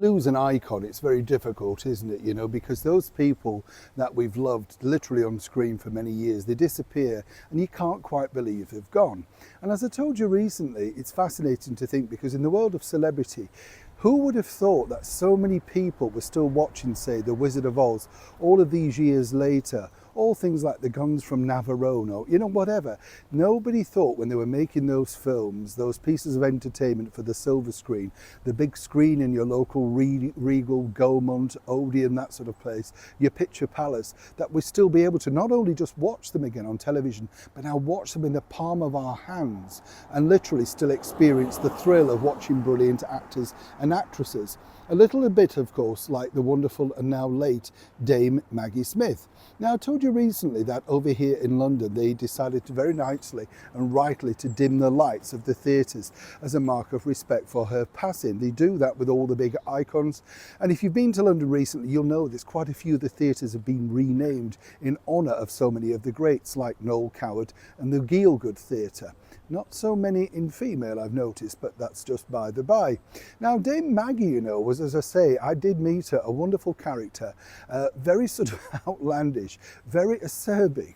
Lose an icon, it's very difficult, isn't it? Because those people that we've loved literally on screen for many years, they disappear and you can't quite believe they've gone. And as I told you recently, it's fascinating to think, because in the world of celebrity, who would have thought that so many people were still watching, say, The Wizard of Oz all of these years later? All things like The Guns from Navarone, whatever. Nobody thought when they were making those films, those pieces of entertainment for the silver screen, the big screen in your local Regal, Gaumont, Odeon, that sort of place, your picture palace, that we'd still be able to not only just watch them again on television, but now watch them in the palm of our hands and literally still experience the thrill of watching brilliant actors and actresses. A little bit, of course, like the wonderful and now late Dame Maggie Smith. Now, I told you recently that over here in London, they decided to very nicely and rightly to dim the lights of the theatres as a mark of respect for her passing. They do that with all the big icons. And if you've been to London recently, you'll know there's quite a few of the theatres have been renamed in honour of so many of the greats, like Noel Coward and the Gielgud Theatre. Not so many in female, I've noticed, but that's just by the by. Now, Dame Maggie, was, as I say, I did meet her, a wonderful character, very sort of outlandish, very acerbic,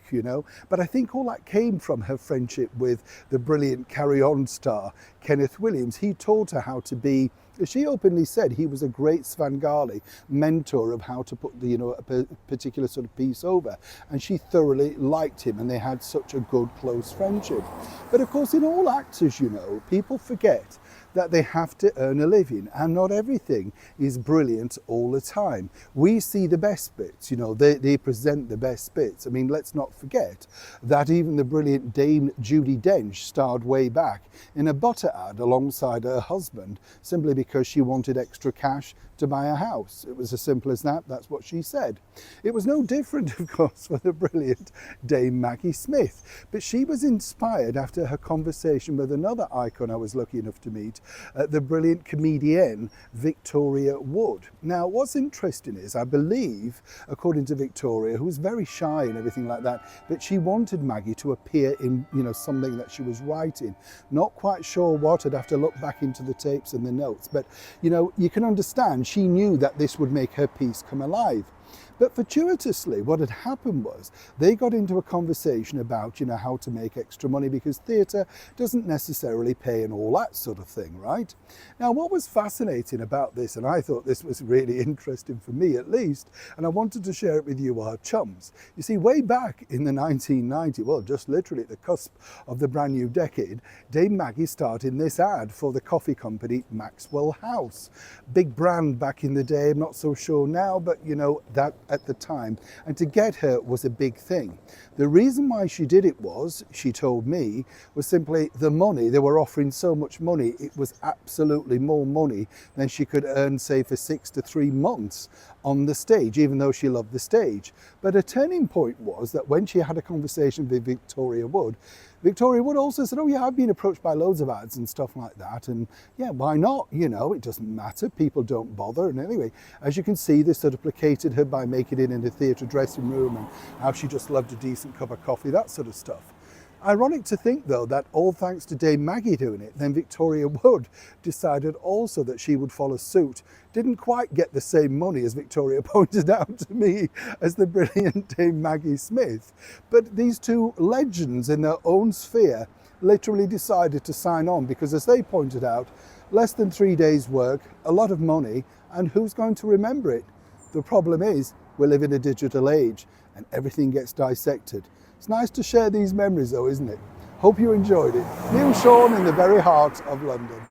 but I think all that came from her friendship with the brilliant Carry On star, Kenneth Williams. He taught her how to be, as she openly said, he was a great Svengali mentor of how to put a particular sort of piece over, and she thoroughly liked him, and they had such a good close friendship. But of course, in all actors, people forget that they have to earn a living, and not everything is brilliant all the time. We see the best bits, they present the best bits. I mean, let's not forget that even the brilliant Dame Judi Dench starred way back in a butter ad alongside her husband, simply because she wanted extra cash to buy a house. It was as simple as that. That's what she said. It was no different, of course, for the brilliant Dame Maggie Smith, but she was inspired after her conversation with another icon I was lucky enough to meet, the brilliant comedienne Victoria Wood. Now, what's interesting is, I believe, according to Victoria, who was very shy and everything like that, but she wanted Maggie to appear in, something that she was writing. Not quite sure what. I'd have to look back into the tapes and the notes, but, you can understand she knew that this would make her piece come alive. But fortuitously, what had happened was they got into a conversation about, how to make extra money, because theatre doesn't necessarily pay and all that sort of thing, right? Now, what was fascinating about this, and I thought this was really interesting for me at least, and I wanted to share it with you, our chums. You see, way back in the 1990s, well, just literally at the cusp of the brand new decade, Dame Maggie started this ad for the coffee company Maxwell House. Big brand back in the day, I'm not so sure now, but that at the time, and to get her was a big thing. The reason why she did it was, she told me, was simply the money. They were offering so much money, it was absolutely more money than she could earn, say, for 6 to 3 months on the stage, even though she loved the stage. But a turning point was that when she had a conversation with Victoria Wood also said, oh yeah, I've been approached by loads of ads and stuff like that, and yeah, why not? It doesn't matter, people don't bother. And anyway, as you can see, they sort of placated her by making it in a theatre dressing room, and how she just loved a decent cup of coffee, that sort of stuff. Ironic to think, though, that all thanks to Dame Maggie doing it, then Victoria Wood decided also that she would follow suit. Didn't quite get the same money, as Victoria pointed out to me, as the brilliant Dame Maggie Smith. But these two legends in their own sphere literally decided to sign on, because, as they pointed out, less than 3 days' work, a lot of money, and who's going to remember it? The problem is, we live in a digital age, and everything gets dissected. It's nice to share these memories, though, isn't it? Hope you enjoyed it. Neil Sean in the very heart of London.